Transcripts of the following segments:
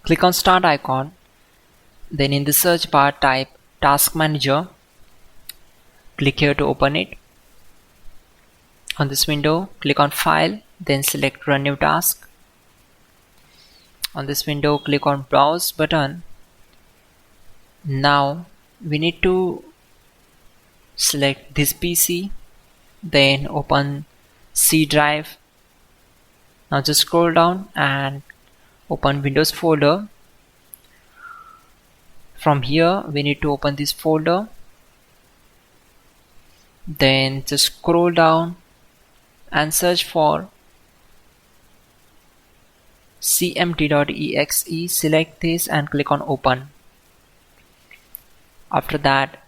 Click on Start icon, then in the search bar type Task Manager. Click here to open it. On this window, click on File, then select Run New Task. On this window, click on Browse button. Now we need to select this PC, then open C drive. Now just scroll down and open Windows folder. From here we need to open this folder, then just scroll down and search for cmd.exe. Select this and click on open. After that,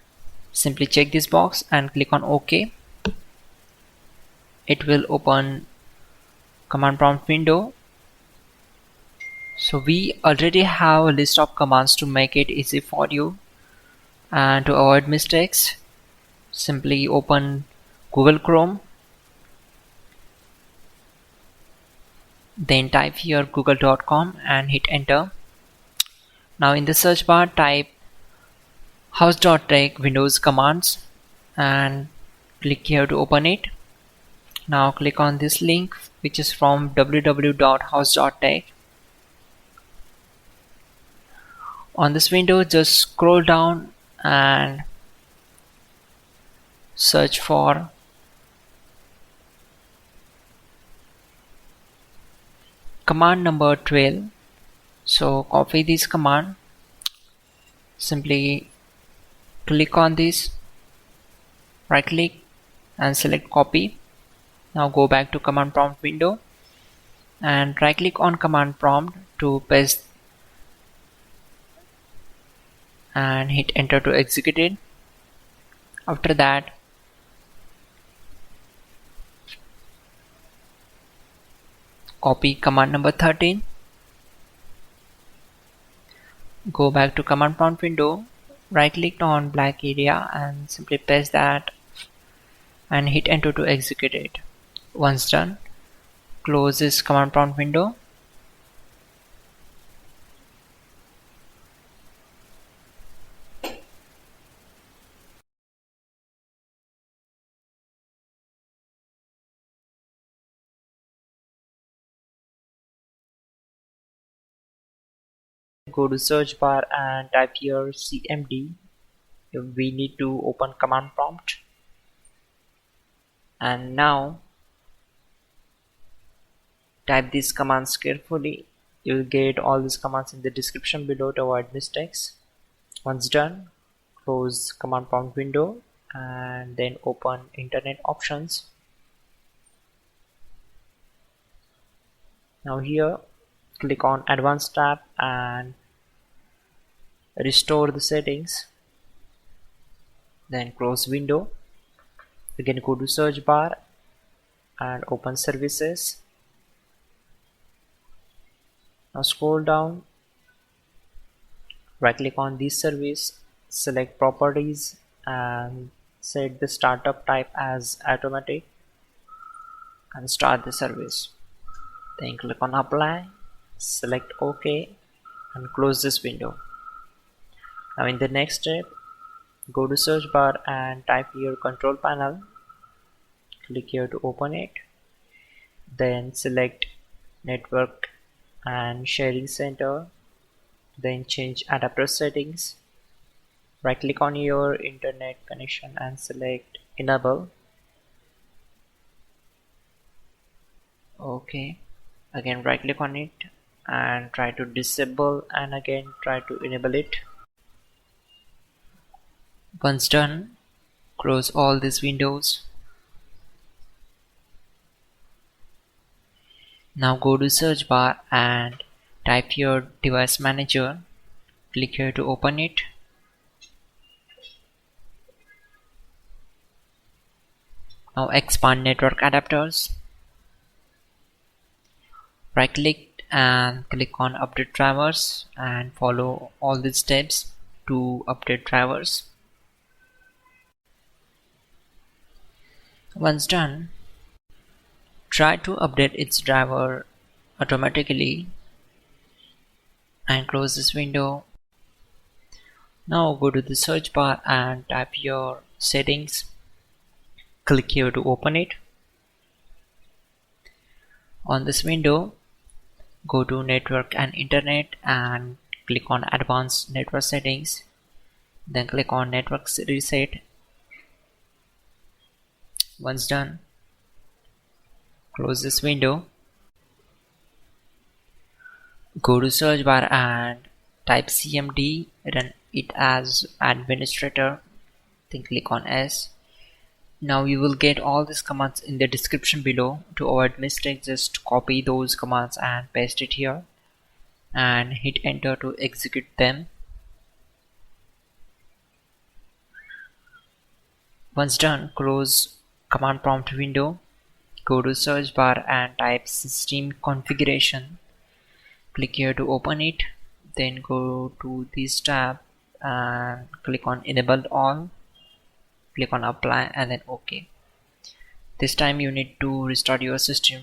simply check this box and click on OK. It will open command prompt window. So we already have a list of commands to make it easy for you, and to avoid mistakes, simply open Google Chrome, then type here google.com and hit enter. Now in the search bar type hows.tech Windows commands and click here to open it. Now click on this link, which is from www.hows.tech. On this window, just scroll down and search for command number 12. So copy this command, simply click on this, right click and select copy. Now go back to command prompt window and right click on command prompt to paste and hit enter to execute it. After that, copy command number 13, go back to command prompt window, right click on black area and simply paste that and hit enter to execute it. Once done, close this command prompt window. Go to search bar and type here cmd. We need to open command prompt, and now type these commands carefully. You'll get all these commands in the description below to avoid mistakes. Once done, close command prompt window and then open internet options. Now here click on advanced tab and restore the settings, then close window. Again go to search bar and open services. Now scroll down, right click on this service, select properties and set the startup type as automatic and start the service. Then click on apply, select OK and close this window. Now in the next step, go to search bar and type here control panel. Click here to open it. Then select network and sharing center. Then change adapter settings. Right click on your internet connection and select enable. Okay. Again right click on it and try to disable and again try to enable it. Once done, close all these windows. Now go to search bar and type your device manager. Click here to open it. Now expand network adapters. Right click and click on update drivers and follow all these steps to update drivers. Once done, try to update its driver automatically and close this window. Now go to the search bar and type your settings. Click here to open it. On this window, go to network and internet and click on advanced network settings. Then click on network reset. Once done, close this window. Go to search bar and type cmd, run it as administrator, then click on S. Now you will get all these commands in the description below. To avoid mistakes, just copy those commands and paste it here and hit enter to execute them. Once done, close command prompt window. Go to search bar and type system configuration. Click here to open it. Then go to this tab and click on enable all. Click on apply and then OK. This time you need to restart your system.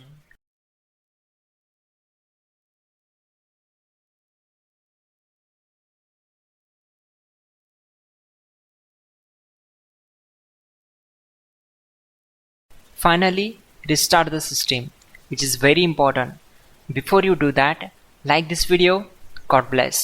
Finally, restart the system, which is very important. Before you do that, like this video. God bless.